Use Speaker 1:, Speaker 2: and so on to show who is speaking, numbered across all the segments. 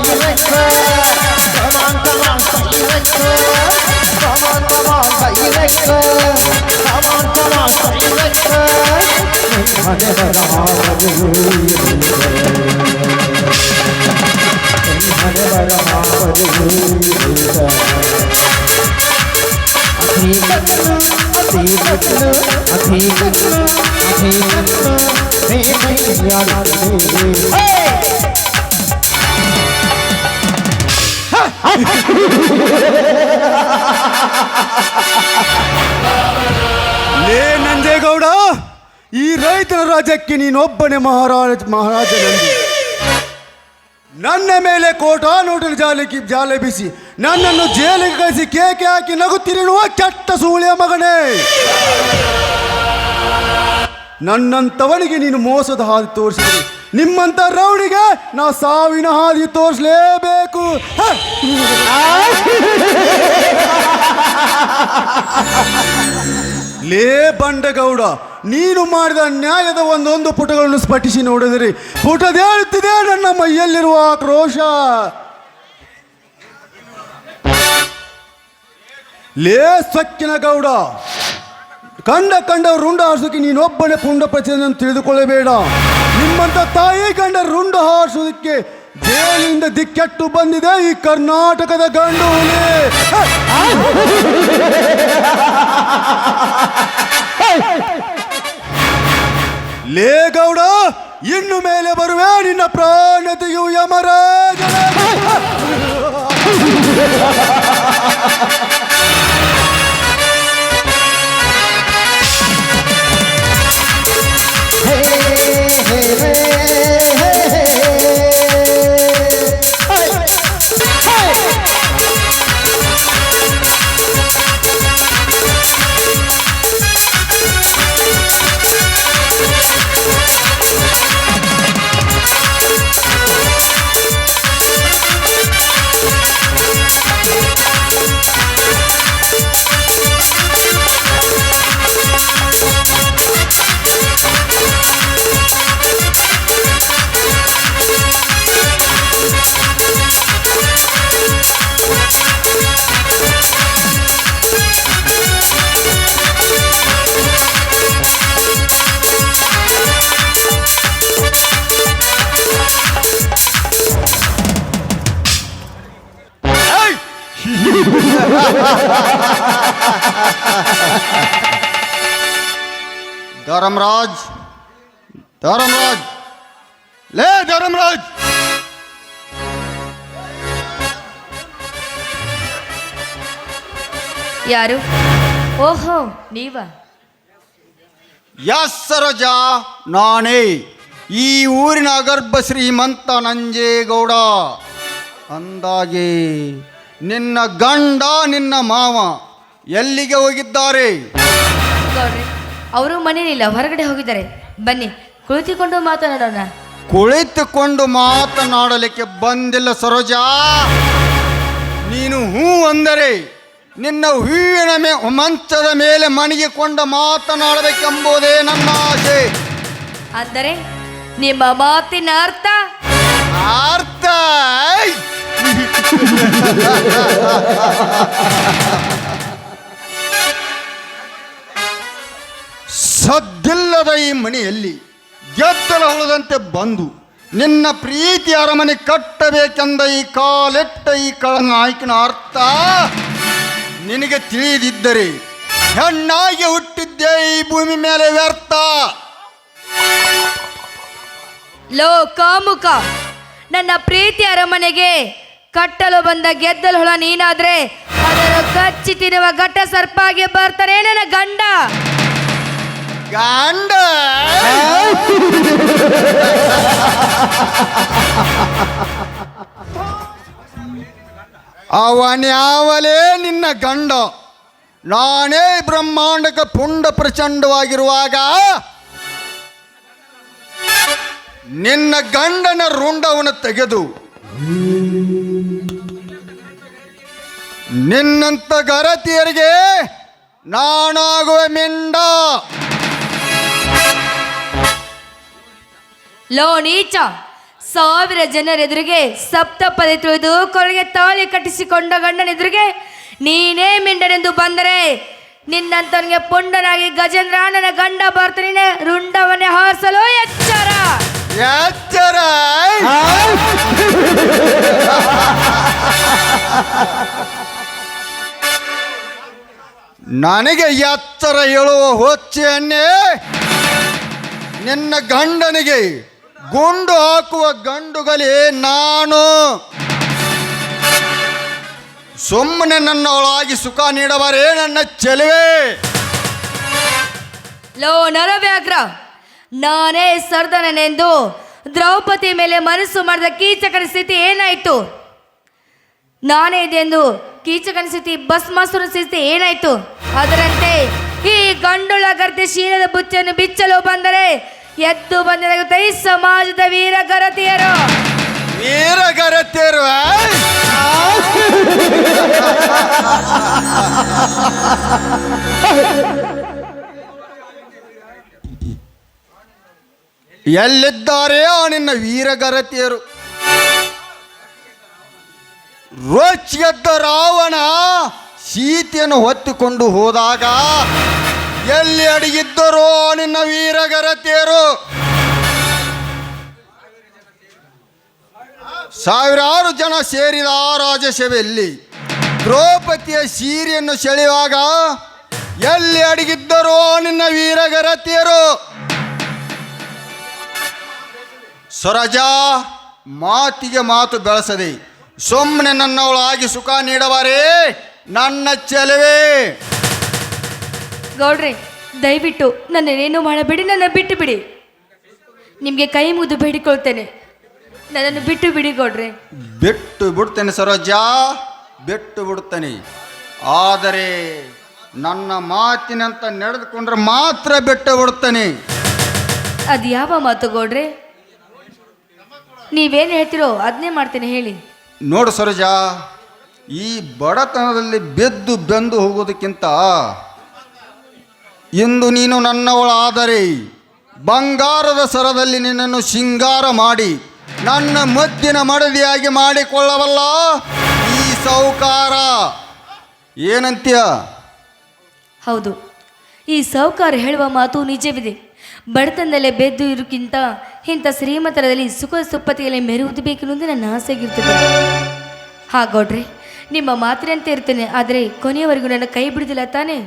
Speaker 1: direct. Come on, direct. Come on, direct. Come on, direct.
Speaker 2: ಲೇ ನಂಜೇಗೌಡ, ಈ ರೈತರ ರಾಜ್ಯಕ್ಕೆ ನೀನೊಬ್ಬನೇ ಮಹಾರಾಜನಲ್ಲಿ ನನ್ನ ಮೇಲೆ ಕೋಟಾನೂಟನ ಜಾಲ ಬೀಸಿ ನನ್ನನ್ನು ಜೈಲಿಗೆ ಕಳಿಸಿ ಕೇಕೆ ಹಾಕಿ ನಗುತ್ತಿರುವ ಕೆಟ್ಟ ಸೂಳೆಯ ಮಗನೇ. ನನ್ನಂಥವನಿಗೆ ನೀನು ಮೋಸದ ಹಾದಿ ತೋರಿಸಿದೆ. ನಿಮ್ಮಂಥ ರೌಡಿಗೆ ನಾ ಸಾವಿನ ಹಾದಿ ತೋರಿಸಲೇಬೇಕು. ಲೇ ಬಂಡಗೌಡ, ನೀನು ಮಾಡಿದ ನ್ಯಾಯದ ಒಂದೊಂದು ಪುಟಗಳನ್ನು ಸ್ಫಟಿಸಿ ನೋಡಿದಿರಿ. ಪುಟದೇಳುತ್ತಿದೆ ನನ್ನ ಮೈಯಲ್ಲಿರುವ ಆಕ್ರೋಶ. ಲೇ ಸೊಕ್ಕಿನ ಗೌಡ, ಕಂಡ ರುಂಡ ಹಾರಿಸೋಕೆ ನೀನೊಬ್ಬನೇ ಪುಂಡ ಪ್ರಚನೆ ತಿಳಿದುಕೊಳ್ಳಬೇಡ. ನಿಮ್ಮಂಥ ತಾಯಿ ಗಂಡ ರುಂಡ ಹಾರಿಸೋದಕ್ಕೆ ಜೈಲಿನಿಂದ ದಿಕ್ಕೆಟ್ಟು ಬಂದಿದೆ ಈ ಕರ್ನಾಟಕದ ಗಂಡು ಹುಲಿ. ಲೇ ಗೌಡ, ಇನ್ನು ಮೇಲೆ ಬರುವೆ ನಿನ್ನ ಪ್ರಾಣತೆಯು ಯಮರಾಜನ. ಧರ್ಮರಾಜ್, ಲೇ ಧರ್ಮರಾಜ್,
Speaker 3: ಯಾರು? ಓಹೋ, ನೀವ?
Speaker 4: ಯಸ್ ಸರೋಜ, ನಾನೇ ಈ ಊರಿನ ಅಗರ್ಭ ಶ್ರೀಮಂತ ನಂಜೇಗೌಡ. ಅಂದಾಗೆ ನಿನ್ನ ಗಂಡ ನಿನ್ನ ಮಾವ ಎಲ್ಲಿಗೆ ಹೋಗಿದ್ದಾರೆ?
Speaker 3: ಗೌಡ್ರೆ, ಅವರು ಮನೇಲಿಲ್ಲ, ಹೊರಗಡೆ ಹೋಗಿದ್ದಾರೆ. ಬನ್ನಿ ಕುಳಿತುಕೊಂಡು ಮಾತನಾಡೋಣ.
Speaker 4: ಕುಳಿತುಕೊಂಡು ಮಾತನಾಡಲಿಕ್ಕೆ ಬಂದಿಲ್ಲ ಸರೋಜ. ನೀನು ಹೂ ಅಂದರೆ ನಿನ್ನ ಹೂವಿನ ಮಂಚದ ಮೇಲೆ ಮಣಿಗೆಕೊಂಡು ಮಾತನಾಡಬೇಕೆಂಬುದೇ ನನ್ನ ಆಸೆ.
Speaker 3: ಅಂದರೆ ನಿಮ್ಮ ಮಾತಿನ ಅರ್ಥ?
Speaker 4: ಅರ್ಥ ಸದ್ದಿಲ್ಲದ ಈ ಮನೆಯಲ್ಲಿ ಗೆದ್ದಲ ಹುಳದಂತೆ ಬಂದು ನಿನ್ನ ಪ್ರೀತಿ ಅರಮನೆ ಕಟ್ಟಬೇಕೆಂದ ಈ ಕಾಲೆಟ್ಟ ಈ ನಾಯಕನ ಅರ್ಥ ನಿನಗೆ ತಿಳಿದಿದ್ದರೆ ಹೆಣ್ಣಾಗಿ ಹುಟ್ಟಿದ್ದೆ ಈ ಭೂಮಿ ಮೇಲೆ ವ್ಯರ್ಥ.
Speaker 3: ಲೋ ಕಾಮುಕ, ನನ್ನ ಪ್ರೀತಿ ಅರಮನೆಗೆ ಕಟ್ಟಲು ಬಂದ ಗೆದ್ದಲು ಹುಳ ನೀನಾದ್ರೆ ಅದರ ಕಚ್ಚಿ ತಿನ್ನುವ ಘಟ್ಟ ಸರ್ಪಾಗಿ ಬರ್ತಾನೆ ನನ್ನ ಗಂಡ.
Speaker 4: ಗಂಡ ಅವನ್ಯಾವಲೇ ನಿನ್ನ ಗಂಡ? ನಾನೇ ಬ್ರಹ್ಮಾಂಡಕ ಪುಂಡ ಪ್ರಚಂಡವಾಗಿರುವಾಗ ನಿನ್ನ ಗಂಡನ ರುಂಡವನ್ನು ತೆಗೆದು ನಿನ್ನಂತ ಗರತಿಯರಿಗೆ ನಾನಾಗುವ ಮಿಂಡ.
Speaker 3: ಲೋ ನೀಚ, ಸಾವಿರ ಜನರೆದುರಿಗೆ ಸಪ್ತಪದಿ ತುಳಿದು ಕೊರಳಿಗೆ ತಾಳಿ ಕಟ್ಟಿಸಿಕೊಂಡ ಗಂಡನೆದುರಿಗೆ ನೀನೇ ಮಿಂಡನೆಂದು ಬಂದರೆ ನಿನ್ನಂತನಿಗೆ ಪುಂಡನಾಗಿ ಗಜೇಂದ್ರನ ಗಂಡ ಬರ್ತಾನೆ ರುಂಡವನ್ನೇ ಹಾರಿಸಲು ಎಚ್ಚರ.
Speaker 4: ಎಚ್ಚರ. ನನಗೆ ಎಚ್ಚರ ಹೇಳುವ ಹೊಚ್ಚೆಯನ್ನೇ ನಿನ್ನ ಗಂಡನಿಗೆ ಗುಂಡು ಹಾಕುವ ಗಂಡುಗಲಿ ನಾನು. ಸುಮ್ಮನೆ ನನ್ನ ಒಳಗಾಗಿ ಸುಖ ನೀಡಬಾರೇ ನನ್ನ ಚೆಲುವೆ.
Speaker 3: ಲೋ ನರವ್ಯಾಘ್ರ, ನಾನೇ ಸರ್ದನನೆಂದು ದ್ರೌಪದಿ ಮೇಲೆ ಮನಸ್ಸು ಮಾಡಿದ ಕೀಚಕನ ಸ್ಥಿತಿ ಏನಾಯ್ತು? ನಾನೇ ಇದೆಂದು ಕೀಚಕನ ಸ್ಥಿತಿ ಭಸ್ಮಾಸುರ ಸ್ಥಿತಿ ಏನಾಯ್ತು? ಅದರಂತೆ ಈ ಗಂಡುಳ ಗರ್ತಿ ಶೀಲದ ಬುಚ್ಚನ್ನು ಬಿಚ್ಚಲು ಬಂದರೆ ಎದ್ದು ಬಂದಿರುತ್ತೆ ಈ ಸಮಾಜದ ವೀರಗರತಿಯರು.
Speaker 4: ವೀರಗರತಿಯರು ಎಲ್ಲಿದ್ದಾರೆ ನಿನ್ನ ವೀರಗರತಿಯರು? ರೋಚಿಗೆದ್ದ ರಾವಣ ಸೀತೆಯನ್ನು ಹೊತ್ತುಕೊಂಡು ಹೋದಾಗ ಎಲ್ಲಿ ಅಡಗಿದ್ದರೋ ನಿನ್ನ ವೀರಗರತಿಯರು? ಸಾವಿರಾರು ಜನ ಸೇರಿದ ಆ ರಾಜಸಭೆಯಲ್ಲಿ ದ್ರೌಪದಿಯ ಸೀರೆಯನ್ನು ಸೆಳೆಯುವಾಗ ಎಲ್ಲಿ ಅಡಗಿದ್ದರೋ ನಿನ್ನ ವೀರಗರತಿಯರು? ಸರೋಜ, ಮಾತಿಗೆ ಮಾತು ಬೆಳೆಸದೆ ಸುಮ್ಮನೆ ನನ್ನವಳಾಗಿ ಸುಖ ನೀಡಬಾರೇ ನನ್ನ ಚೆಲುವೆ.
Speaker 3: ಗೌಡ್ರೆ, ದಯವಿಟ್ಟು ನನ್ನೇನು ಮಾಡಬೇಡಿ, ನನ್ನ ಬಿಟ್ಟು ಬಿಡಿ. ನಿಮಗೆ ಕೈ ಮುಗಿದು ಬೇಡಿಕೊಳ್ತೇನೆ, ನನ್ನನ್ನು ಬಿಟ್ಟು ಬಿಡಿ ಗೌಡ್ರೆ.
Speaker 4: ಬಿಟ್ಟು ಬಿಡ್ತೇನೆ ಸರೋಜ, ಬಿಟ್ಟು ಬಿಡ್ತೇನೆ. ಆದರೆ ನನ್ನ ಮಾತಿನಂತ ನಡೆದುಕೊಂಡ್ರೆ ಮಾತ್ರ ಬಿಟ್ಟು ಬಿಡ್ತೇನೆ.
Speaker 3: ಅದು ಯಾವ ಮಾತು ಗೌಡ್ರೆ? ನೀವೇನು ಹೇಳ್ತಿರೋ ಅದನ್ನೇ ಮಾಡ್ತೇನೆ, ಹೇಳಿ.
Speaker 4: ನೋಡು ಸರೋಜ, ಈ ಬಡತನದಲ್ಲಿ ಬೆದ್ದು ಬೆಂದು ಹೋಗೋದಕ್ಕಿಂತ ಇಂದು ನೀನು ನನ್ನವಳಾದರೆ ಬಂಗಾರದ ಸರದಲ್ಲಿ ನಿನ್ನನ್ನು ಶೃಂಗಾರ ಮಾಡಿ ನನ್ನ ಮುದ್ದಿನ ಮಡದಿಯಾಗಿ ಮಾಡಿಕೊಳ್ಳವಲ್ಲ ಈ ಸೌಕಾರ. ಏನಂತೀಯ?
Speaker 3: ಹೌದು, ಈ ಸಾಹುಕಾರ ಹೇಳುವ ಮಾತು ನಿಜವಿದೆ. ಬಡತನದಲ್ಲೇ ಬೆದ್ದು ಇರೋಕ್ಕಿಂತ ಇಂಥ ಶ್ರೀಮಂತರದಲ್ಲಿ ಸುಖ ಸುಪ್ಪತಿಯಲ್ಲಿ ಮೆರುವುದು ಬೇಕೆನ್ನುವುದು ನನ್ನ ಆಸೆಗಿರ್ತದೆ. ಹಾಗೌಡ್ರೆ, ನಿಮ್ಮ ಮಾತಿನಂತೆ ಇರ್ತೇನೆ, ಆದರೆ ಕೊನೆಯವರೆಗೂ ನನ್ನ ಕೈ ಬಿಡುದಿಲ್ಲ ತಾನೇ?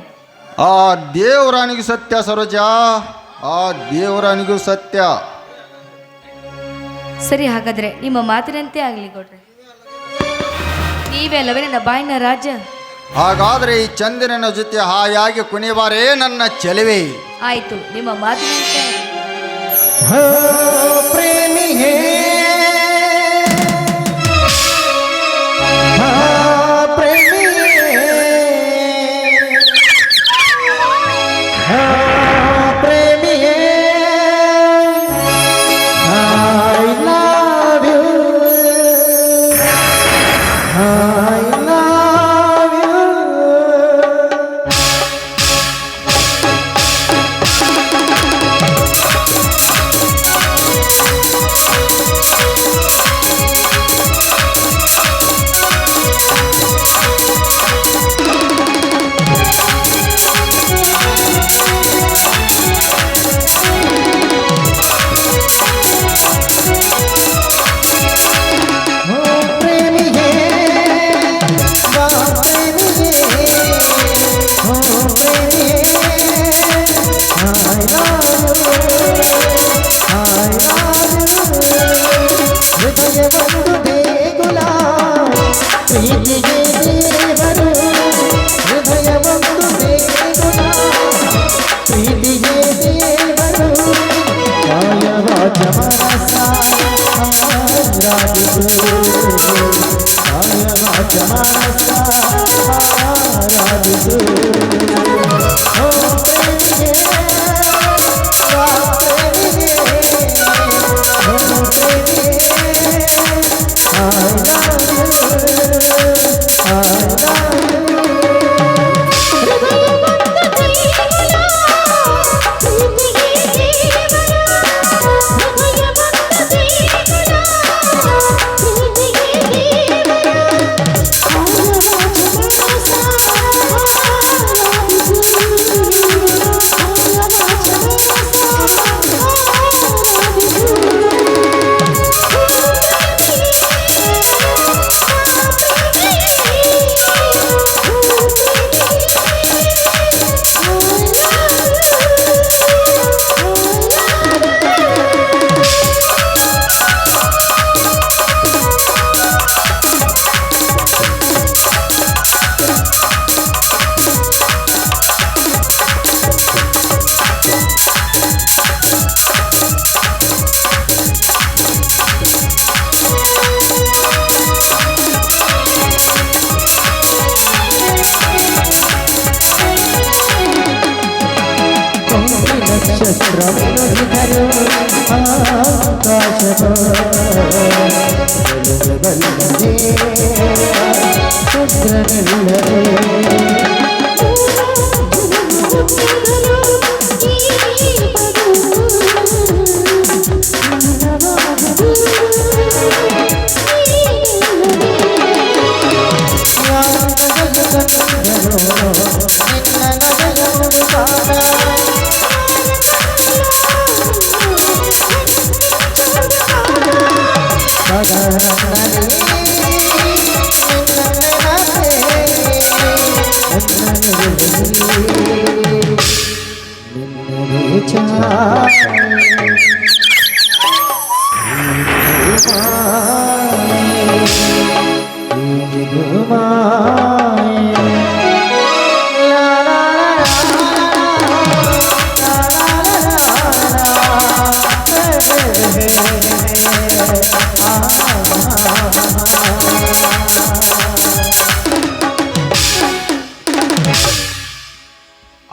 Speaker 4: ಆ ದೇವರಾನಿಗೂ ಸತ್ಯ ಸರೋಜ, ಆ ದೇವರಾನಿಗೂ ಸತ್ಯ.
Speaker 3: ಸರಿ, ಹಾಗಾದ್ರೆ ನಿಮ್ಮ ಮಾತಿನಂತೆ ಆಗಲಿ ಗೌಡ್ರೆ. ನೀವೇ ಅಲ್ಲವೇ ನನ್ನ ಬಾಯಿನ ರಾಜ?
Speaker 4: ಹಾಗಾದರೆ ಈ ಚಂದಿರನ ಜೊತೆ ಹಾಯಾಗಿ ಕುಣಿಬಾರೇ ನನ್ನ ಚೆಲುವೆ.
Speaker 3: ಆಯ್ತು, ನಿಮ್ಮ ಮಾತಿನಂತೆ.
Speaker 1: ಪ್ರೇಮಿ ಹೇ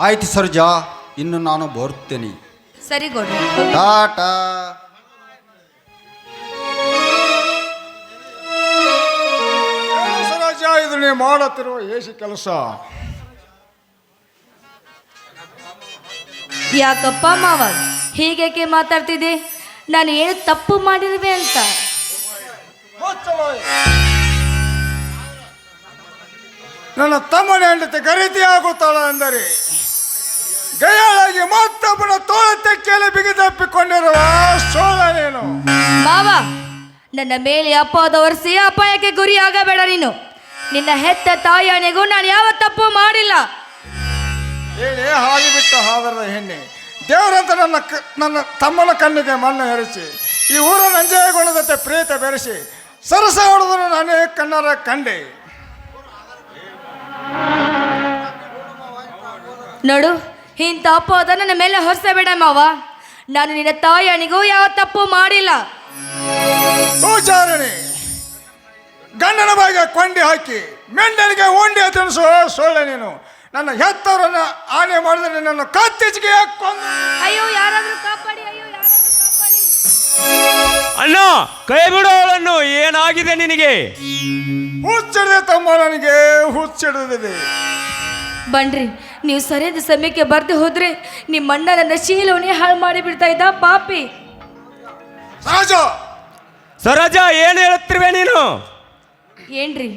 Speaker 4: ಆಯ್ತು ಸರ್ಜಾ, ಇನ್ನು ನಾನು ಬರುತ್ತೇನೆ.
Speaker 3: ಸರಿ ಗೌಡ್ರೆ.
Speaker 4: ಟಾಟಾ.
Speaker 5: ಸರೋಜ, ಇದು ನೀವು ಮಾಡುತ್ತಿರುವ ಏಸಿ ಕೆಲಸ.
Speaker 3: ಯಾಕಪ್ಪ ಮಾವ ಹೀಗೇಕೆ ಮಾತಾಡ್ತಿದ್ದೆ? ನಾನು ಏನು ತಪ್ಪು ಮಾಡಿರುವೆ ಅಂತ?
Speaker 5: ನನ್ನ ತಮ್ಮನ ಹೆಂಡತಿ ಗರೀತಿ ಆಗುತ್ತಾಳ ಅಂದರೆ ಗೈಯಾಳಾಗಿ ಮತ್ತೊಬ್ಬನ ತೋಳ ತೆಕ್ಕೆಯಲ್ಲಿ ಬಿಗಿದಪ್ಪಿಕೊಂಡಿರುವ ಸೋಳ ನೀನು.
Speaker 3: ಮಾವ, ನನ್ನ ಮೇಲೆ ಅಪವಾದ ಹೊರಿಸಿ ಅಪಾಯಕ್ಕೆ ಗುರಿ ಆಗಬೇಡ ನೀನು. ನಿನ್ನ ಹೆತ್ತ ತಾಯಿಯನೆಗೂ ನಾನು ಯಾವ ತಪ್ಪು ಮಾಡಿಲ್ಲ.
Speaker 5: ಹೇಳಿ ಹಾಗೆ ಬಿಟ್ಟು ಹಾದರದ ಹೆಣ್ಣೆ, ದೇವರಂತ ನನ್ನ ತಮ್ಮನ ಕಣ್ಣಿಗೆ ಮಣ್ಣು ಹೆರಿಸಿ ಈ ಊರನ್ನು ಅಂಜಯಗೊಳ್ಳದಂತೆ ಪ್ರೀತ ಬೆರೆಸಿ ಸರಸ ಹೊಡೆದನು ನಾನೇ ಕಣ್ಣರ ಕಂಡೆ.
Speaker 3: ನೋಡು, ಇಂಥ ಅಪವಾದ ನನ್ನ ಮೇಲೆ ಹೊರಿಸಬೇಡ ಮಾವ. ನಾನು ನಿನ್ನ ತಾಯಿಯನಿಗೂ ಯಾವ ತಪ್ಪು ಮಾಡಿಲ್ಲ.
Speaker 5: ಸೂಚಾರಣೆ ಗಂಡನ ಬಾಯಿಗೆ ಕೊಂಡಿ ಹಾಕಿ ಮೆಂಡನಿಗೆ ಒಂಡಿ ತಿನ್ನಿಸೋ ಸೊಳ್ಳೆ ನೀನು. ನನ್ನ ಹೆತ್ತವರನ್ನ ಆನೆ ಮಾಡಿದ್ರೆ ನಿನ್ನನ್ನು ಕತ್ತಿಜಿಗೆ ಹಾಕೊಂಡು.
Speaker 3: ಅಯ್ಯೋ, ಯಾರಾದ್ರೂ ಕಾಪಾಡಿ, ಅಯ್ಯೋ ಯಾರಾದ್ರೂ ಕಾಪಾಡಿ.
Speaker 6: ಅಣ್ಣ, ಕೈ ಬಿಡು ಅವಳನ್ನು. ಏನಾಗಿದೆ ನಿನಗೆ?
Speaker 5: ಹುಚ್ಚಿಡಿದೆ ತಮ್ಮ, ನನಗೆ ಹುಚ್ಚಿಡಿದಿದೆ.
Speaker 3: ಬನ್ರಿ, ನೀವು ಸರಿಯಾದ ಸಮಯಕ್ಕೆ ಬರ್ದೆ ಹೋದ್ರೆ ನಿಮ್ಮ ಅಣ್ಣ ನನ್ನ ಶೀಲವನ್ನೇ ಹಾಳು ಮಾಡಿ ಬಿಡ್ತಾ ಇದ್ದ ಪಾಪಿ.
Speaker 5: ರಾಜ,
Speaker 6: ಸರೋಜ, ಏನು ಹೇಳುತ್ತಿರುವೆ ನೀನು?
Speaker 3: ಏನ್ರಿ,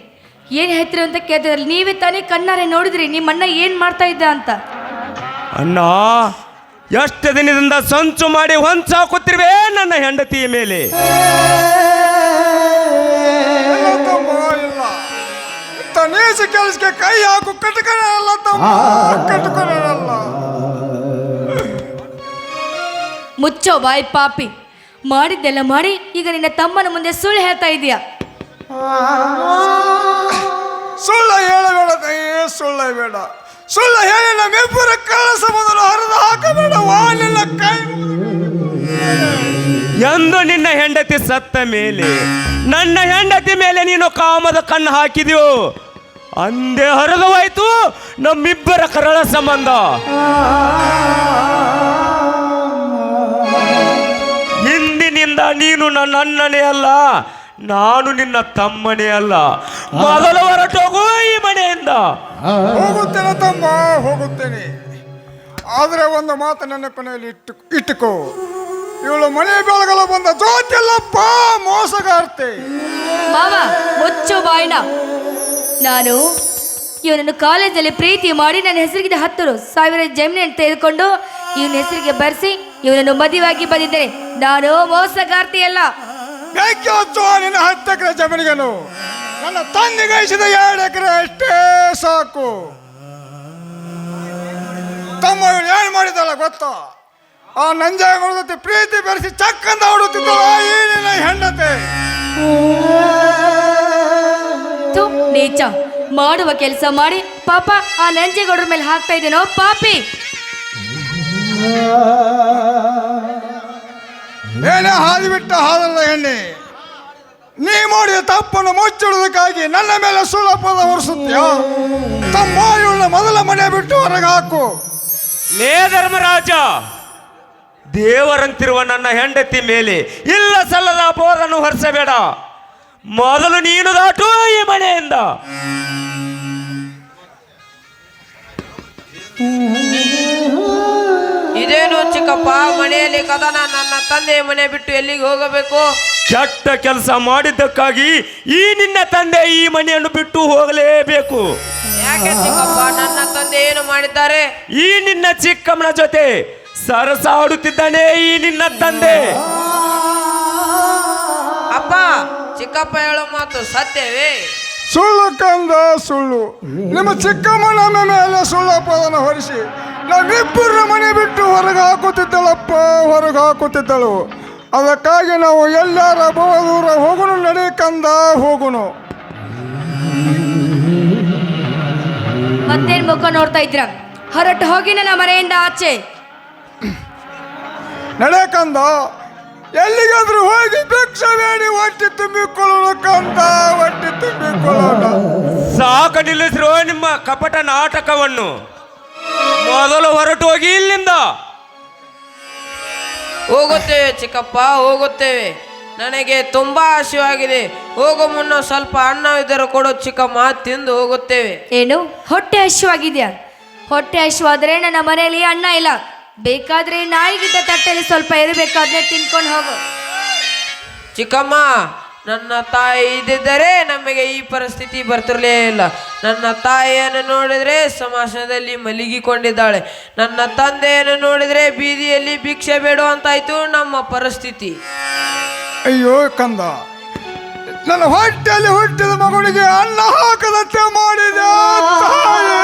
Speaker 3: ಏನು ಹೇಳ್ತೀರಿ ಅಂತ ಕೇಳ್ತಿದ್ರಲ್ಲ, ನೀವೇ ತಾನೇ ಕಣ್ಣಾರೆ ನೋಡಿದ್ರಿ ನಿಮ್ಮ ಅಣ್ಣ ಏನು ಮಾಡ್ತಾ ಇದ್ದ ಅಂತ.
Speaker 6: ಅಣ್ಣ, ಎಷ್ಟು ದಿನದಿಂದ ಸಂಚು ಮಾಡಿ ಹೊಂಚಾಕುತ್ತಿರುವೆ ನನ್ನ ಹೆಂಡತಿಯ ಮೇಲೆ.
Speaker 5: ಇಲ್ಲ ತಮ್ಮ, ಇಲ್ಲ. ಇಂಥ ನೀಚ ಕೆಲಸಕ್ಕೆ ಕೈ ಹಾಕು ಕಟ್ಕೊಳ್ಳಲ್ಲ ತಮ್ಮ, ಕಟ್ಕೊಳ್ಳಲ್ಲ.
Speaker 3: ಮುಚ್ಚೋ ಬಾಯ್ ಪಾಪಿ. ಮಾಡಿದ್ದೆಲ್ಲ ಮಾಡಿ ಈಗ ನಿನ್ನ ತಮ್ಮನ ಮುಂದೆ ಸುಳ್ಳು ಹೇಳ್ತಾ ಇದೀಯ.
Speaker 5: ಸುಳ್ಳ ಹೇಳಬೇಡ ತಾಯಿ, ಸುಳ್ಳ ಬೇಡ. ಸುಳ್ಳ ಹೇಳಿ ನಮ್ಮಿಬ್ಬರ ಕಳಸ ಮೊದಲು ಹರಿದು ಹಾಕಬೇಡ. ನಿನ್ನ ಕೈ
Speaker 6: ಎಂದು ನಿನ್ನ ಹೆಂಡತಿ ಸತ್ತ ಮೇಲೆ ನನ್ನ ಹೆಂಡತಿ ಮೇಲೆ ನೀನು ಕಾಮದ ಕಣ್ಣು ಹಾಕಿದೆಯೋ ಅಂದೇ ಹರಿದು ಹೋಯ್ತು ನಮ್ಮಿಬ್ಬರ ಕರಳ ಸಂಬಂಧ. ಇಂದಿನಿಂದ ನೀನು ನನ್ನ ಅಣ್ಣನೇ ಅಲ್ಲ, ನಾನು ನಿನ್ನ ತಮ್ಮನೇ ಅಲ್ಲ. ಮೊದಲು ಹೊರಟೋಗು ಈ ಮನೆಯಿಂದ.
Speaker 5: ಹೋಗುತ್ತೇನೆ ತಮ್ಮ, ಹೋಗುತ್ತೇನೆ. ಆದರೆ ಒಂದು ಮಾತು ನನ್ನ ಕೊನೆಯಲ್ಲಿ ಇಟ್ಟುಕೋ. ಇವಳು ಮನೆ ಬೆಳಗಲು ಬಂದ ಜೋತಿಲ್ಲಪ್ಪ, ಮೋಸಗಾರ್ತೆ.
Speaker 3: ಮಾವ, ಮುಚ್ಚೋ ಬಾಯ್ನ. ನಾನು ಇವನನ್ನು ಕಾಲೇಜಲ್ಲಿ ಪ್ರೀತಿ ಮಾಡಿ ನನ್ನ ಹೆಸರಿಗೆ 10,000 ಜಮೀನನ್ನು ತೆಗೆದುಕೊಂಡು ಇವನ ಹೆಸರಿಗೆ ಬರೆಸಿ ಇವನನ್ನು ಮದುವೆಯಾಗಿ ಬಂದಿದ್ದೇನೆ. ನಾನು ಮೋಸಗಾರ್ತಿಯಲ್ಲ.
Speaker 5: ಬೆಂಕಿ ಹಚ್ಚುವ ನಿನ್ನ 10 ಎಕರೆ ಜಮೀನಿಗೆನು ನನ್ನ ತಂದೆಗೈಸಿದ 2 ಎಕರೆ ಅಷ್ಟೇ ಸಾಕು. ತಮ್ಮ ಇವಳು ಏನು ಮಾಡಿದಲ್ಲ ಗೊತ್ತಾ? ಆ ನಂಜಾಗುಳದತ್ತೆ ಪ್ರೀತಿ ಬೆರೆಸಿ ಚಕ್ಕಂದ ಹೊಡುತ್ತಿದ್ದಳ ಈ ನಿನ್ನ ಹೆಂಡತೆ.
Speaker 3: ನೀಚ, ಮಾಡುವ ಕೆಲಸ ಮಾಡಿ ಪಾಪ ಆ ನಂಜೇಗೌಡರ ಮೇಲೆ ಹಾಕ್ತಾ ಇದ್ದೇನೋ ಪಾಪಿ.
Speaker 5: ಏನೇ ಹಾದಿ ಬಿಟ್ಟ ಹಾದಲ್ಲ ಹೆಣ್ಣೆ, ನೀ ಮಾಡಿದ ತಪ್ಪನ್ನು ಮುಚ್ಚಿಡುವುದಕ್ಕಾಗಿ ನನ್ನ ಮೇಲೆ ಸುಳ್ಳಪದ ಹೊರಿಸುತ್ತೀಯ. ತಮ್ಮ ಇವಳನ್ನ ಮೊದಲ ಮನೆ ಬಿಟ್ಟು ಹೊರಗೆ ಹಾಕು.
Speaker 6: ಲೇ ಧರ್ಮರಾಜ, ದೇವರಂತಿರುವ ನನ್ನ ಹೆಂಡತಿ ಮೇಲೆ ಇಲ್ಲ ಸಲ್ಲದ ಅಪವಾದನ್ನು ಹೊರಿಸಬೇಡ. ಮೊದಲು ನೀನು ದಾಟು ಈ ಮನೆಯಿಂದ.
Speaker 7: ಇದೇನು ಚಿಕ್ಕಪ್ಪ, ಮನೆಯಲ್ಲಿ ಕದನ, ನನ್ನ ತಂದೆ ಮನೆ ಬಿಟ್ಟು ಎಲ್ಲಿಗೆ ಹೋಗಬೇಕು?
Speaker 6: ಕೆಟ್ಟ ಕೆಲಸ ಮಾಡಿದ್ದಕ್ಕಾಗಿ ಈ ನಿನ್ನ ತಂದೆ ಈ ಮನೆಯನ್ನು ಬಿಟ್ಟು ಹೋಗಲೇಬೇಕು.
Speaker 7: ಯಾಕೆ ಚಿಕ್ಕಪ್ಪ, ನನ್ನ ತಂದೆ ಏನು ಮಾಡಿದ್ದಾರೆ?
Speaker 6: ಈ ನಿನ್ನ ಚಿಕ್ಕಮ್ಮನ ಜೊತೆ ಸರಸ ಆಡುತ್ತಿದ್ದಾನೆ ಈ ನಿನ್ನ ತಂದೆ.
Speaker 7: ಅಪ್ಪ, ಚಿಕ್ಕಪ್ಪ ಹೇಳೋ ಮಾತು ಸತ್ಯವೇ?
Speaker 5: ಸುಳ್ಳು ಕಂದ, ಸುಳ್ಳು. ನಿಮ್ಮ ಚಿಕ್ಕಮ್ಮ ನಮ್ಮ ಮೇಲೆ ಸುಳ್ಳಪ್ಪದನ್ನು ಹೊರಿಸಿ ನಾವಿಬ್ಬರ ಮನೆ ಬಿಟ್ಟು ಹೊರಗೆ ಹಾಕುತ್ತಿದ್ದಳಪ್ಪ, ಹೊರಗೆ ಹಾಕುತ್ತಿದ್ದಳು. ಅದಕ್ಕಾಗಿ ನಾವು ಎಲ್ಲಾರ ಬಹು ದೂರ ಹೋಗುನು, ನಡಿ ಕಂದ, ಹೋಗುನು.
Speaker 3: ಮತ್ತೇನ್ ಮುಖ ನೋಡ್ತಾ ಇದ್ರ? ಹೊರಟು ಹೋಗಿ ನನ್ನ ಮನೆಯಿಂದ ಆಚೆ.
Speaker 5: ನಡೆ ಕಂದ, ಎಲ್ಲಿಗಾದ್ರೂ ಹೋಗಿ ಭಿಕ್ಷೆ ಬೇಡಿ ಹೊಟ್ಟೆ ತುಂಬಿಕೊಳ್ಳೋಣ ಕಂದ, ಹೊಟ್ಟೆ ತುಂಬಿಕೊಳ್ಳೋಣ.
Speaker 6: ಸಾಕು ನಿಲ್ಲಿಸಿರೋ ನಿಮ್ಮ ಕಪಟ ನಾಟಕವನ್ನು. ಮೊದಲು ಹೊರಟು ಹೋಗಿ ಇಲ್ಲಿಂದ.
Speaker 7: ಹೋಗುತ್ತೇವೆ ಚಿಕ್ಕಪ್ಪ, ಹೋಗುತ್ತೇವೆ. ನನಗೆ ತುಂಬಾ ಹಸಿವಾಗಿದೆ. ಹೋಗೋ ಮುನ್ನ ಸ್ವಲ್ಪ ಅನ್ನವಿದ್ದರೂ ಕೊಡು ಚಿಕ್ಕಮ್ಮ, ತಿಂದು ಹೋಗುತ್ತೇವೆ.
Speaker 3: ಏನು ಹೊಟ್ಟೆ ಹಸಿವಾಗಿದ್ಯಾ? ಹೊಟ್ಟೆ ಹಸಿವಾದ್ರೆ ನನ್ನ ಮನೆಯಲ್ಲಿ ಅನ್ನ ಇಲ್ಲ. ಬೇಕಾದ್ರೆ ನಾಯಿಗಿದ್ದ ತಟ್ಟೆಯಲ್ಲಿ ಸ್ವಲ್ಪ ಇರಬೇಕಾದ್ರೆ ತಿನ್ಕೊಂಡು ಹೋಗು.
Speaker 7: ಚಿಕ್ಕಮ್ಮ, ನನ್ನ ತಾಯಿ ಇದ್ದಿದ್ದರೆ ನಮಗೆ ಈ ಪರಿಸ್ಥಿತಿ ಬರ್ತಿರಲೇ ಇಲ್ಲ. ನನ್ನ ತಾಯಿಯನ್ನು ನೋಡಿದರೆ ಸಮಾಸದಲ್ಲಿ ಮಲಗಿಕೊಂಡಿದ್ದಾಳೆ. ನನ್ನ ತಂದೆಯನ್ನು ನೋಡಿದರೆ ಬೀದಿಯಲ್ಲಿ ಭಿಕ್ಷೆ ಬೇಡುವಂತಾಯ್ತು ನಮ್ಮ ಪರಿಸ್ಥಿತಿ.
Speaker 5: ಅಯ್ಯೋ ಕಂದ, ನನ್ನ ಹೊಟ್ಟೆಯಲ್ಲಿ ಹುಟ್ಟಿದ ಮಗುವಿಗೆ ಅನ್ನ ಹಾಕದಂತೆ ಮಾಡಿದೆ ತಾಯಿ.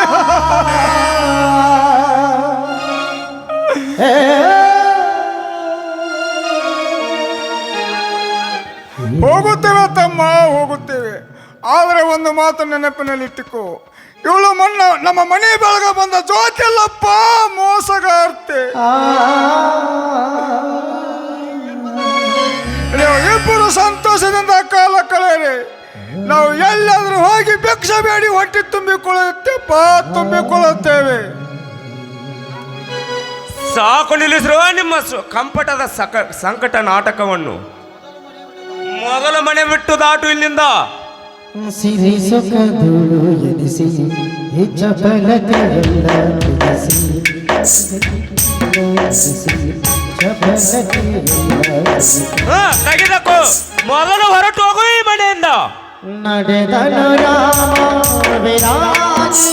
Speaker 5: ಹೋಗುತ್ತೇವೆ ತಮ್ಮ, ಹೋಗುತ್ತೇವೆ. ಆದರೆ ಒಂದು ಮಾತು ನೆನಪಿನಲ್ಲಿಟ್ಟುಕೋ, ಇವಳು ನಮ್ಮ ಮನೆ ಬೆಳಗ ಬಂದ ಜೋತಿಯಲ್ಲಪ್ಪ, ಮೋಸಗಾರ್ತೆ. ನೀವು ಇಬ್ಬರು ಸಂತೋಷದಿಂದ ಕಾಲ ಕಳೆಯಿರಿ. ನಾವು ಎಲ್ಲಾದ್ರೂ ಹೋಗಿ ಭಿಕ್ಷೆ ಬೇಡಿ ಹೊಟ್ಟೆ ತುಂಬಿಕೊಳ್ಳುತ್ತೇಪ್ಪ, ತುಂಬಿಕೊಳ್ಳುತ್ತೇವೆ.
Speaker 6: ಸಾಕು ನಿಲ್ಲಿಸಿರುವ ನಿಮ್ಮ ಕಂಪಟದ ಸಂಕಟ ನಾಟಕವನ್ನು. ಮೊದಲ ಮನೆ ಬಿಟ್ಟು ದಾಟು ಇಲ್ಲಿಂದ.
Speaker 1: ಸಿರಿ ಸೊಕದೋಳು ಎನಿಸಿ ಚಪಲತೆಯಲ್ಲ ತಿಳಿಸಿ
Speaker 6: ತೆಗೆದಕ್ಕೋ. ಮೊದಲು ಹೊರಟು ಹೋಗು ಈ ಮನೆಯಿಂದ.
Speaker 1: ನಡೆದನು ರಾಮ ವಿರಾಜಿ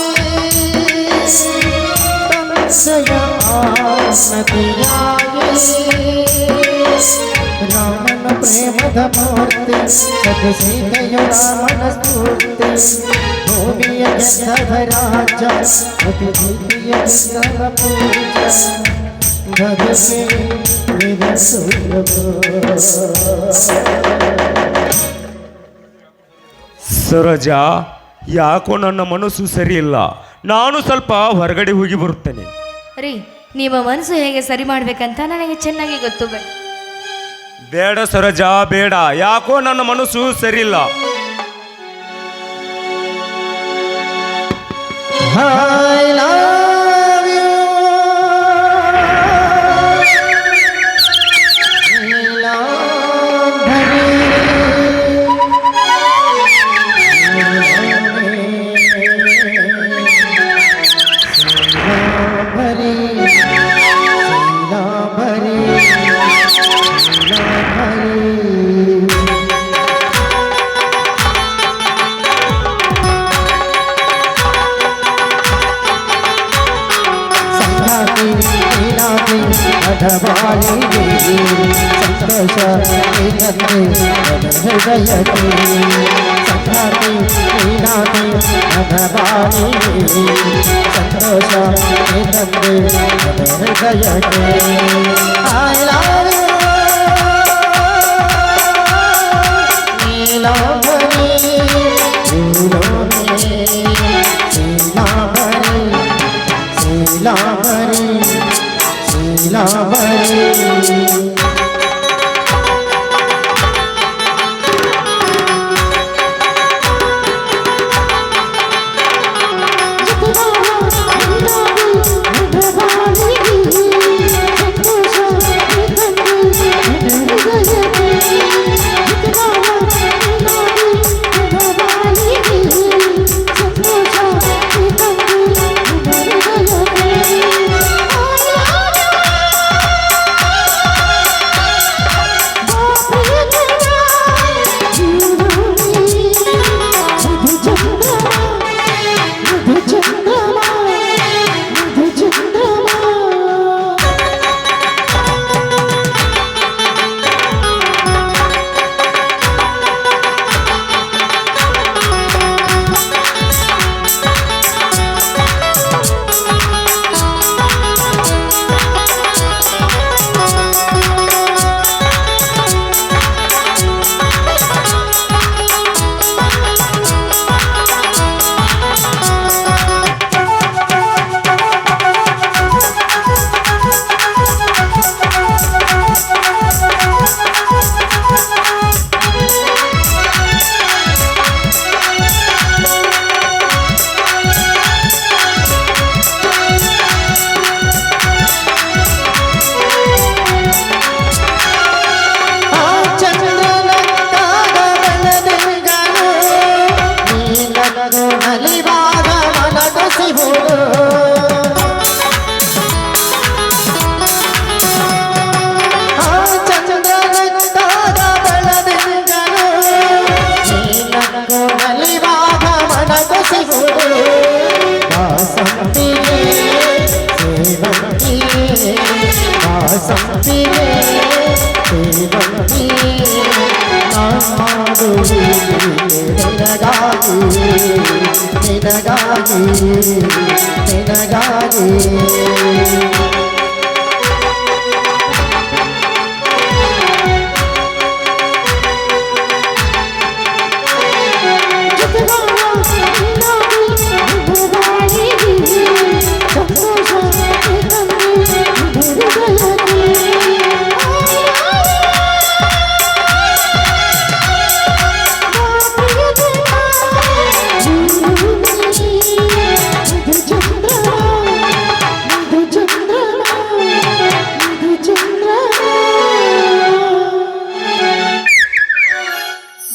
Speaker 1: ರಾಮನ ಪ್ರೇಮದ ಮೂರ್ತಿ, ಸತಿ ಸೀತೆಯು ರಾಮನ ಸ್ಫೂರ್ತಿ. ಭೂಮಿಯ ಗೆದ್ದದ ರಾಜ, ಅತಿ ಭೂಮಿಯ ಗೆದ್ದದ ಪೂಜ. ಬದುಕೆ
Speaker 6: ಸರೋಜಾ, ಯಾಕೋ ನನ್ನ ಮನಸ್ಸು ಸರಿ ಇಲ್ಲ. ನಾನು ಸ್ವಲ್ಪ ಹೊರಗಡೆ ಹೋಗಿ ಬರುತ್ತೇನೆ.
Speaker 3: ರೀ, ನಿಮ್ಮ ಮನಸ್ಸು ಹೇಗೆ ಸರಿ ಮಾಡ್ಬೇಕಂತ ನನಗೆ ಚೆನ್ನಾಗಿ ಗೊತ್ತು.
Speaker 6: ಬೇಡ ಸರೋಜಾ, ಬೇಡ. ಯಾಕೋ ನನ್ನ ಮನಸ್ಸು ಸರಿಯಿಲ್ಲ.
Speaker 1: I love you. ಅಧವಾಳಿ ಸಂತೋಷ ಹೃದಯಕ್ಕೆ ಸಂಕ್ರಾಂತಿ ನೀನಾಗಿ ಅಧವಾಳಿ ಸಂತೋಷ ಹೃದಯಕ್ಕೆ. I love you. Neelambari Neelambari Neelambari. ನಿನಗಾಗಿ ನಿನಗಾಗಿ ನಿನಗಾಗಿ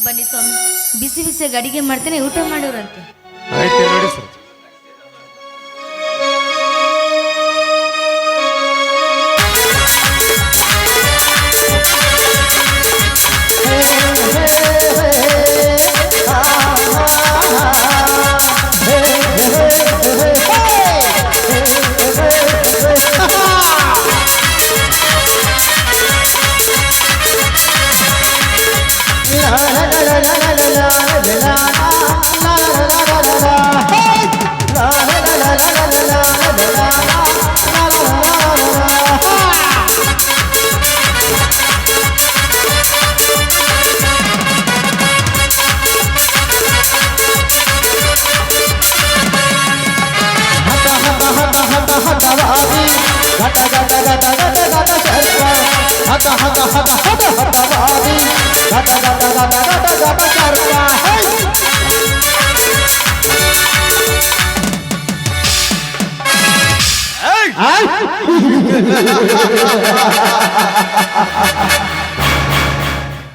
Speaker 3: ಬನ್ನಿ ಸ್ವಾಮಿ, ಬಿಸಿ ಬಿಸಿಯಾಗಿ ಅಡಿಗೆ ಮಾಡ್ತೇನೆ, ಊಟ ಮಾಡೋರಂತೆ.
Speaker 6: ಆಯ್ತು ನೋಡಿ ಸರ್.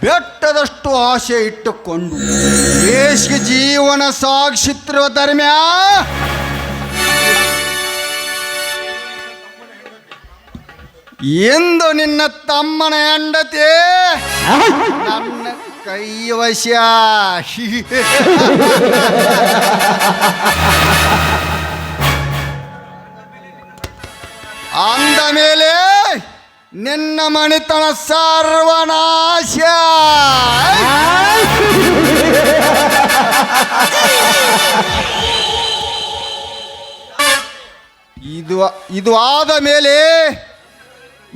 Speaker 4: ಬೆಟ್ಟದಷ್ಟು ಆಸೆ ಇಟ್ಟುಕೊಂಡು ದೇಶಕ್ಕೆ ಜೀವನ ಸಾಗಿಸುತ್ತಿರುವ ಧರ್ಮ್ಯ ಎಂದು ನಿನ್ನ ತಮ್ಮನ ಹೆಂಡತಿ ನನ್ನ ಕೈ ವಶ ಅಂದ ಮೇಲೆ ನಿನ್ನ ಮಣಿತನ ಸರ್ವನಾಶ. ಇದು ಆದ ಮೇಲೆ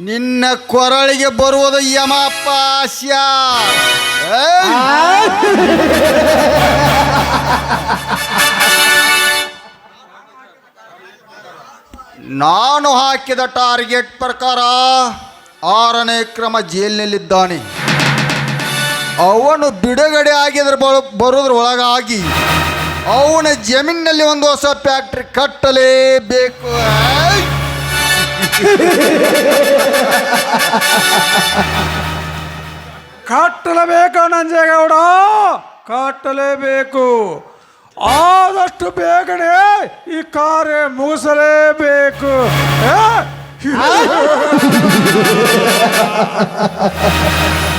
Speaker 4: ನಿನ್ನ ಕೊರಳಿಗೆ ಬರುವುದು ಯಮಪಾಶ. ನಾನು ಹಾಕಿದ ಟಾರ್ಗೆಟ್ ಪ್ರಕಾರ 6ನೇ ಕ್ರಮ ಜೈಲಿನಲ್ಲಿದ್ದಾನೆ. ಅವನು ಬಿಡುಗಡೆ ಆಗಿದ್ರ ಬರೋದ್ರ ಒಳಗಾಗಿ ಅವನ ಜಮೀನಿನಲ್ಲಿ ಒಂದು ಹೊಸ ಫ್ಯಾಕ್ಟ್ರಿ ಕಟ್ಟಲೇಬೇಕು.
Speaker 5: ಕಟ್ಟಲೇಬೇಕು ನಂಜೇಗೌಡ, ಕಟ್ಟಲೇಬೇಕು. ಆದಷ್ಟು ಬೇಗನೆ ಈ ಕಾರ್ಯ ಮುಗಿಸಲೇಬೇಕು.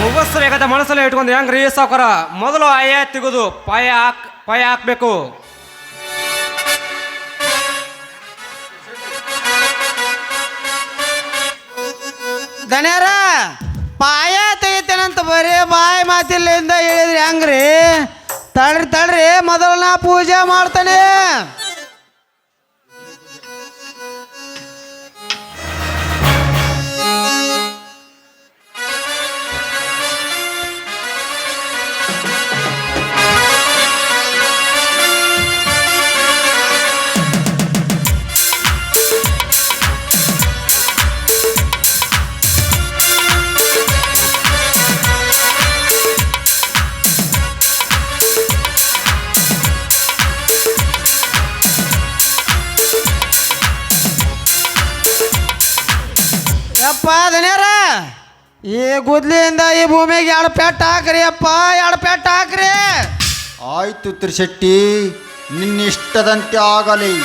Speaker 8: ಮುಗಿಸ್ಬೇಕಾದ ಮನಸ್ಸಲ್ಲಿ ಇಟ್ಕೊಂಡು ಹೆಂಗ್ರಿ ಸಾವುಕಾರ? ಮೊದಲು ಅಯ್ಯ ತೆಗೆದು ಪಾಯ ಹಾಕ್ಬೇಕು.
Speaker 9: ದಣ್ಯಾರ ಪಾಯ ತೆಗಿತೇನಂತ ಬರೀ ಬಾಯಿ ಮಾತಿಲ್ಲಿಂದ ಹೇಳಿದ್ರಿ ಹೆಂಗ್ರಿ? ತಡ್ರಿ ಮೊದಲು ನಾ ಪೂಜೆ ಮಾಡ್ತಾನೆ. ಯಪ್ಪ ದಣ್ಯಾರ, ಈ ಗುದ್ಲಿಯಿಂದ ಈ ಭೂಮಿಗೆ 2 ಪೆಟ್ಟು ಹಾಕ್ರಿ ಅಪ್ಪ, 2 ಪೆಟ್ಟು ಹಾಕ್ರಿ.
Speaker 4: ಆಯ್ತು ತ್ರಿಶೆಟ್ಟಿ, ನಿನ್ನಿಷ್ಟದಂತೆ ಆಗಲಿ.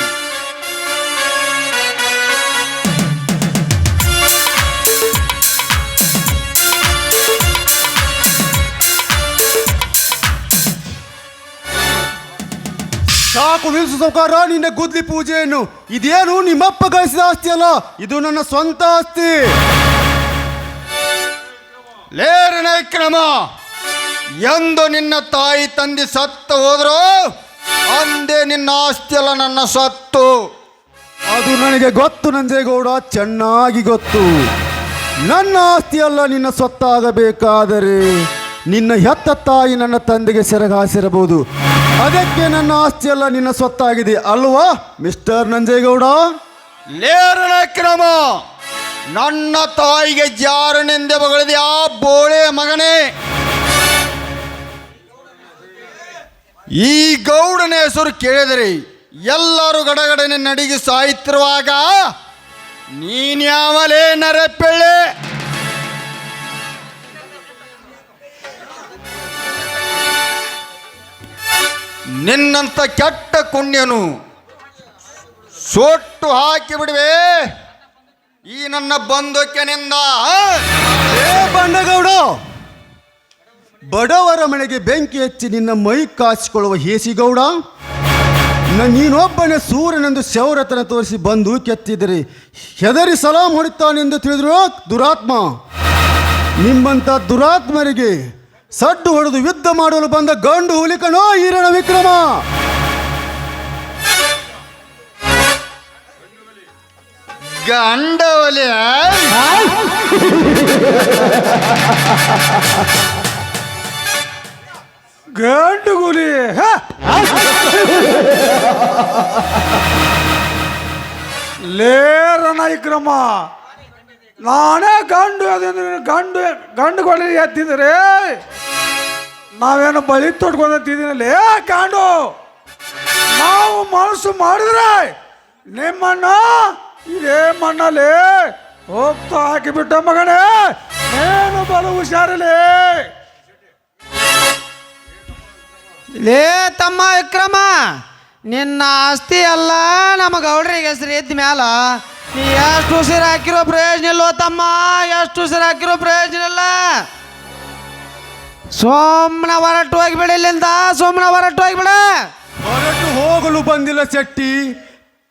Speaker 2: ಸಾಕು ನಿಲ್ಸು ಸಾವುಕಾರ ನಿನ್ನ ಗುದ್ಲಿ ಪೂಜೆಯನ್ನು. ಇದೇನು ನಿಮ್ಮಪ್ಪ ಗಳಿಸಿದ ಆಸ್ತಿ ಅಲ್ಲ, ಇದು ನನ್ನ ಸ್ವಂತ ಆಸ್ತಿ.
Speaker 4: ಲೇರನೇ ಕ್ರಮ, ಎಂದು ನಿನ್ನ ತಾಯಿ ತಂದೆ ಸತ್ತು ಹೋದ್ರು ಅಂದೇ ನಿನ್ನ ಆಸ್ತಿಯಲ್ಲ ನನ್ನ ಸತ್ತು.
Speaker 2: ಅದು ನನಗೆ ಗೊತ್ತು ನಂಜೇಗೌಡ, ಚೆನ್ನಾಗಿ ಗೊತ್ತು. ನನ್ನ ಆಸ್ತಿಯಲ್ಲ ನಿನ್ನ ಸ್ವತ್ತಾಗಬೇಕಾದರೆ ನಿನ್ನ ಹೆತ್ತ ತಾಯಿ ನನ್ನ ತಂದೆಗೆ ಸೆರಗಾಸಿರಬಹುದು. ಅದಕ್ಕೆ ನನ್ನ ಆಸ್ತಿಯಲ್ಲ ನಿನ್ನ ಸ್ವತ್ತಾಗಿದೆ ಅಲ್ವಾ ಮಿಸ್ಟರ್ ನಂಜೇಗೌಡ?
Speaker 4: ಲೇರನ ಕ್ರಮ, ನನ್ನ ತಾಯಿಗೆ ಜಾರನೆಂದೆ ಬಗಳಿದೆ ಆ ಬೋಳೆ ಮಗನೇ. ಈ ಗೌಡನ ಹೆಸರು ಕೇಳಿದರೆ ಎಲ್ಲರೂ ಗಡಗಡನೆ ನಡಿಗೆ ಸಾಯ್ತಿರುವಾಗ ನೀನ್ಯಾವಲೇ ನರಪೆಳ್ಳೆ? ನಿನ್ನಂತ ಕೆಟ್ಟ ಕುಣ್ಯನು ಸೊಟ್ಟು ಹಾಕಿ ಬಿಡುವೆ ಈ ನನ್ನ ಬಂದೂಕಿನಿಂದ.
Speaker 2: ಏ ಬಂಡಗೌಡ, ಬಡವರ ಮನೆಗೆ ಬೆಂಕಿ ಹಚ್ಚಿ ನಿನ್ನ ಮೈ ಕಾಸಿಕೊಳ್ಳುವ ಹೇಸಿಗೌಡ, ನೀನೊಬ್ಬನೇ ಸೂರ್ಯನೆಂದು ಶೌರ್ಯತನ ತೋರಿಸಿ ಬಂದು ಕೆತ್ತಿದರೆ ಹೆದರಿ ಸಲಾಂ ಹೊಡಿತಾನೆಂದು ತಿಳಿದ್ರು ದುರಾತ್ಮ. ನಿಮ್ಮಂಥ ದುರಾತ್ಮರಿಗೆ ಸಡ್ಡು ಹೊಡೆದು ಯುದ್ಧ ಮಾಡಲು ಬಂದ ಗಂಡು ಹುಲಿಕನೋ ಈರಣ ವಿಕ್ರಮ.
Speaker 4: ಗಂಡವಲೆ
Speaker 5: ಗಂಡು ಗುಲಿ ಲೇರ ನಾಯಕ್ರಮ, ನಾನೇ ಗಂಡು ಗಂಡು ಗಂಡುಗಳು ಎತ್ತಿದ್ರೆ ನಾವೇನು ಬಳಿ ತೊಟ್ಕೊಂಡಂತಿದ್ದೀನಲ್ಲೇ ಗಂಡು. ನಾವು ಮನಸ್ಸು ಮಾಡಿದ್ರೆ ನಿಮ್ಮಣ್ಣ ಇದೇ ಮಣ್ಣಲ್ಲಿ ಹೋಗ್ತಾ ಹಾಕಿಬಿಟ್ಟ ಮಗನೇ. ಏನು ಬಲು ಹುಷಾರಿಲ್ಲ.
Speaker 9: ಲೇ ತಮ್ಮ ವಿಕ್ರಮ, ನಿನ್ನ ಆಸ್ತಿ ಅಲ್ಲ ನಮ್ಮ ಗೌಡ್ರಿಗೆ ಹೆಸರು ಎದ್ದ ಮ್ಯಾಲ ನೀ ಎಷ್ಟು ಉಸಿರು ಹಾಕಿರೋ ಪ್ರಯೋಜನ ಇಲ್ಲೋ ತಮ್ಮ, ಎಷ್ಟು ಉಸಿರು ಹಾಕಿರೋ ಪ್ರಯೋಜನ ಇಲ್ಲ. ಸೋಮನ ಹೊರಟು ಹೋಗಿಬಿಡ ಇಲ್ಲಿಂದ, ಸೋಮನ ಹೊರಟು ಹೋಗಿಬಿಡ.
Speaker 2: ಹೊರಟು ಹೋಗಲು ಬಂದಿಲ್ಲ ಶೆಟ್ಟಿ,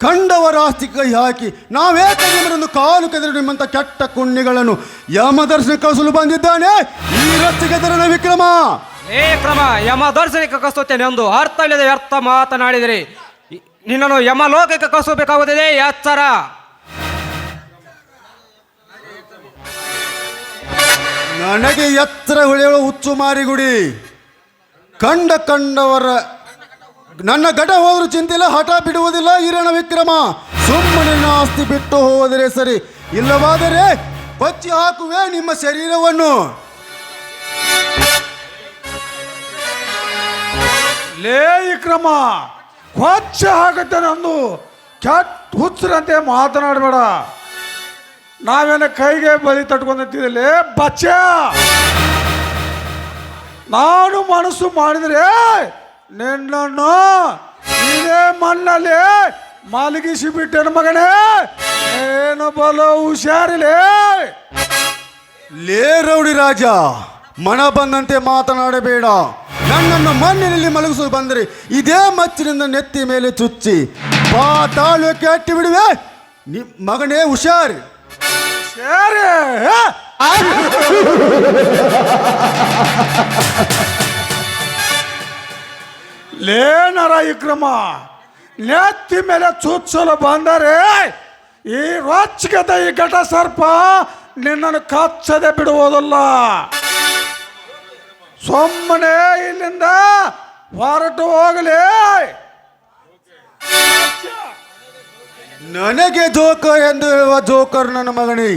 Speaker 2: ಕಂಡವರ ಆಸ್ತಿ ಕೈ ಹಾಕಿ ನಾವೇಕೆ ನಿಮ್ಮನ್ನು ಕಾಲು ಕೆದರಿ ನಿಮ್ಮಂಥ ಕೆಟ್ಟ ಕುಣ್ಣಿಗಳನ್ನು ಯಮ ದರ್ಶನ ಕಳಿಸಲು ಬಂದಿದ್ದಾನೆ ಈ ರಸ್ತೆಗೆದರನ ವಿಕ್ರಮ.
Speaker 8: ಏ ಕ್ರಮ, ಯಮ ದರ್ಶನಕ್ಕೆ ಕಳಿಸುತ್ತೇನೆ ಎಂದು ಅರ್ಥ ಇಲ್ಲದೆ ವ್ಯರ್ಥ ಮಾತನಾಡಿದರೆ ನಿನ್ನನ್ನು ಯಮ ಲೋಕಕ್ಕೆ ಕಳಿಸಬೇಕಾಗುತ್ತದೆ, ಎಚ್ಚರ.
Speaker 2: ನನಗೆ ಎತ್ತರ ಹೊಳೆಯುವ ಹುಚ್ಚು ಮಾರಿಗುಡಿ. ಕಂಡವರ ನನ್ನ ಗಡ ಹೋದರೂ ಚಿಂತಿಲ್ಲ, ಹಠ ಬಿಡುವುದಿಲ್ಲ ಈರಣ ವಿಕ್ರಮ. ಸುಮ್ಮನೆ ಆಸ್ತಿ ಬಿಟ್ಟು ಹೋದರೆ ಸರಿ, ಇಲ್ಲವಾದರೆ ಬಚ್ಚಿ ಹಾಕುವೆ ನಿಮ್ಮ ಶರೀರವನ್ನು.
Speaker 5: ಲೇ ವಿಕ್ರಮ, ಕೊಚ್ಚ ಆಗುತ್ತೆ ನಂದು ಕೆಟ್ಟ ಹುಚ್ಚರಂತೆ ಮಾತನಾಡಬೇಡ. ನಾವೇನ ಕೈಗೆ ಬಲಿ ತಟ್ಕೊಂಡಂತಿದ್ದಲ್ಲಿ ಬಚ್ಚ. ನಾನು ಮನಸ್ಸು ಮಾಡಿದ್ರೆ ನಿನ್ನನ್ನು ಇದೇ ಮಣ್ಣಲ್ಲಿ ಮಲಗಿಸಿ ಬಿಟ್ಟೆನು ಮಗನೇ. ಏನು ಬಲು ಹುಷಾರಿಲೇ.
Speaker 2: ಲೇ ರೌಡಿ ರಾಜ, ಮನ ಬಂದಂತೆ ಮಾತನಾಡಬೇಡ. ನನ್ನನ್ನು ಮಣ್ಣಿನಲ್ಲಿ ಮಲಗಿಸಲು ಬಂದರೆ ಇದೇ ಮಚ್ಚಿನಿಂದ ನೆತ್ತಿ ಮೇಲೆ ಚುಚ್ಚಿ ಪಾತಾಳಕ್ಕೆ ಅಟ್ಟಿ ಬಿಡುವೆ ಮಗನೇ, ಹುಷಾರ್.
Speaker 5: ಸರಿ ಲೇನರ ವಿಕ್ರಮ, ನೆತ್ತಿ ಮೇಲೆ ಚುಚ್ಚಲು ಬಂದರೆ ಈ ರೊಚ್ಚಿಗೆದ ಈ ಘಟ ಸರ್ಪ ನಿನ್ನನ್ನು ಕಚ್ಚದೆ ಬಿಡುವುದಲ್ಲ. ಸುಮ್ಮನೆ ಇಲ್ಲಿಂದ ಹೊರಟು ಹೋಗಲಿ.
Speaker 2: ನನಗೆ ಜೋಕರ್ ಎಂದು ಹೇಳುವ ಜೋಕರ್ ನನ್ನ ಮಗನೇ.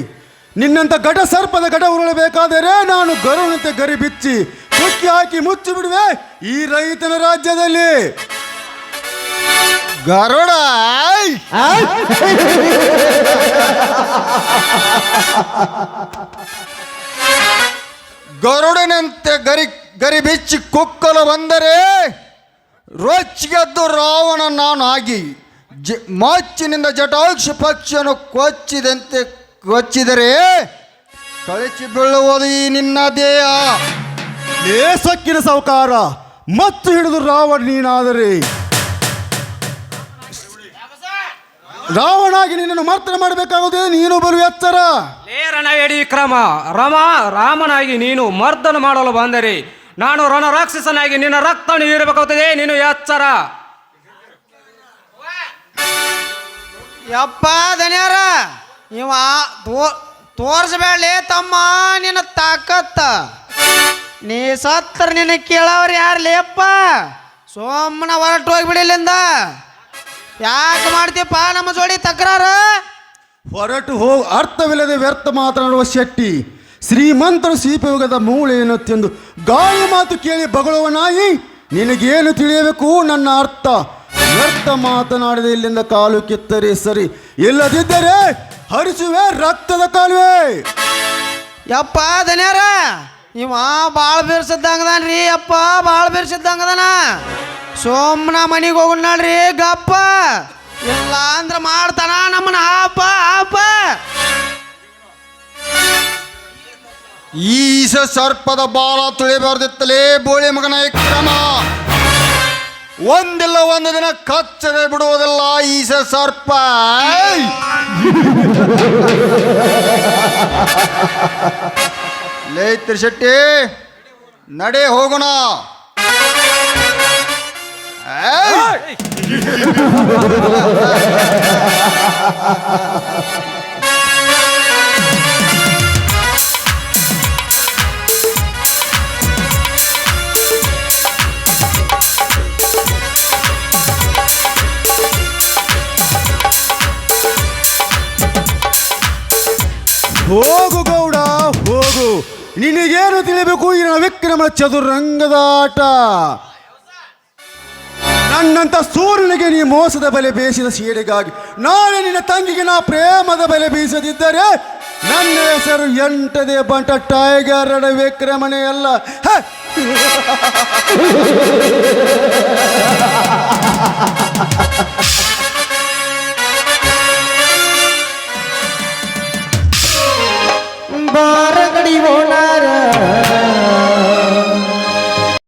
Speaker 2: ನಿನ್ನಂತ ಘಟ ಸರ್ಪದ ಘಟ ಉರುಳಬೇಕಾದರೆ ನಾನು ಗರುನಂತೆ ಗರಿ ಬಿಚ್ಚಿ ಕುಕ್ಕಿ ಹಾಕಿ ಮುಚ್ಚಿ ಬಿಡುವೆ ಈ ರೈತನ ರಾಜ್ಯದಲ್ಲಿ.
Speaker 4: ಗರುಡ ಗರುಡನಂತೆ ಗರಿ ಬಿಚ್ಚಿ ಕುಕ್ಕಲು ಬಂದರೆ ರೊಚ್ಚಿಗೆದ್ದು ರಾವಣ ನಾನು ಆಗಿ ಮಾಚಿನಿಂದ ಜಟಾಕ್ಷ ಪಕ್ಷಿಯನ್ನು ಕೊಚ್ಚಿದರೆ ಕಳಚಿ ಬೀಳುವುದು ಈ ನಿನ್ನ ದೇಹ.
Speaker 2: ಸೊಕ್ಕಿನ ಸಾಹುಕಾರ, ಮತ್ತು ಹಿಡಿದು ರಾವಣ ನೀನಾದರೆ ರಾವಣಾಗಿ ನಿನ್ನನ್ನು ಮರ್ತನೆ ಮಾಡಬೇಕಾಗುತ್ತದೆ. ನೀನು ಬರುವ ಎಚ್ಚರ.
Speaker 8: ಲೇರನವೇಡಿ ಕ್ರಮ, ರಾಮನಾಗಿ ನೀನು ಮರ್ದನ ಮಾಡಲು ಬಂದರೆ ನಾನು ರಣರಾಕ್ಷಸನಾಗಿ ನಿನ್ನ ರಕ್ತವನ್ನು ಹೀರಬೇಕಾಗುತ್ತದೆ. ನೀನು ಎಚ್ಚರ.
Speaker 9: ಯಪ್ಪ ಧನ್ಯಾರ ಇವ ತೋರ್ಸ್ಬೇಡ್ಲಿ ತಮ್ಮ ನಿನ್ನ ತಾಕತ್ತ. ನೀ ಸತ್ರ ನಿನ್ನ ಕೇಳವ್ರು ಯಾರ್ಲಿ ಅಪ್ಪ? ಸೋಮನ ಹೊರಟು ಹೋಗ್ಬಿಡಿಲ್ಲಿಂದ. ಯಾಕೆ ಮಾಡ್ತೀಪ್ಪ ನಮ್ಮ ಜೋಡಿ ತಕರಾರು?
Speaker 2: ಹೊರಟು ಹೋಗಿ ಅರ್ಥವಿಲ್ಲದೆ ವ್ಯರ್ಥ ಮಾತನಾಡುವ ಶೆಟ್ಟಿ. ಶ್ರೀಮಂತರು ಸೀಪಯುಗದ ಮೂಳೆಯನ್ನು ತಿಂದು ಗಾಳಿ ಮಾತು ಕೇಳಿ ಬಗಳುವ ನಾಯಿ. ನಿನಗೇನು ತಿಳಿಯಬೇಕು ನನ್ನ ಅರ್ಥ? ವ್ಯರ್ಥ ಮಾತನಾಡಿದ ಇಲ್ಲಿಂದ ಕಾಲು ಕಿತ್ತರೆ ಸರಿ, ಇಲ್ಲದಿದ್ದರೆ ಹರಿಸುವೆ ರಕ್ತದ ಕಾಲುವೆ.
Speaker 9: ಯಪ್ಪ ಧನ್ಯಾರ ಇವ ಭಾಳ ಬಿರ್ಸಿದ್ದಂಗದಾನ್ರಿ. ಅಪ್ಪ ಭಾಳ ಬಿರ್ಸಿದ್ದಂಗದಾನ. ಸೋಮನ ಮನೆಗೆ ಹೋಗೋಣ ನೋಡ್ರಿ ಗಪ್ಪ. ಇಲ್ಲ ಅಂದ್ರೆ ಮಾಡ್ತಾನ ನಮ್ಮನ್ನ ಆಪ ಆಪ.
Speaker 4: ಈಶ ಸರ್ಪದ ಬಾಲ ತುಳಿಬಾರ್ದಿತ್ತಲೇ ಬೋಳಿ ಮಗನ ವಿಕ್ರಮ. ಒಂದಿಲ್ಲ ಒಂದು ದಿನ ಕಚ್ಚದೆ ಬಿಡುವುದಿಲ್ಲ ಈಶ ಸರ್ಪ. ಲೇ ತ್ರಿಶೆಟ್ಟಿ, ನಡೆ ಹೋಗೋಣ.
Speaker 2: ಹೋಗು ಗೌಡ ಹೋಗು. ನಿನಗೇನು ತಿಳಿಬೇಕು ಈ ವಿಕ್ರಮ ಚದುರಂಗದ ಆಟ? ನನ್ನಂತ ಸೂರ್ಯನಿಗೆ ನೀ ಮೋಸದ ಬಲೆ ಬೇಯಿಸಿದ ಸೀಡೆಗಾಗಿ ನಾಳೆ ನಿನ್ನ ತಂಗಿಗೆ ನಾ ಪ್ರೇಮದ ಬಲೆ ಬೀಸದಿದ್ದರೆ ನನ್ನ ಹೆಸರು ಎಂಟದೇ ಬಂಟ ಟೈಗರ್ ವಿಕ್ರಮನೇ ಅಲ್ಲ.
Speaker 1: ಬಾರಗಡಿ ಓಣ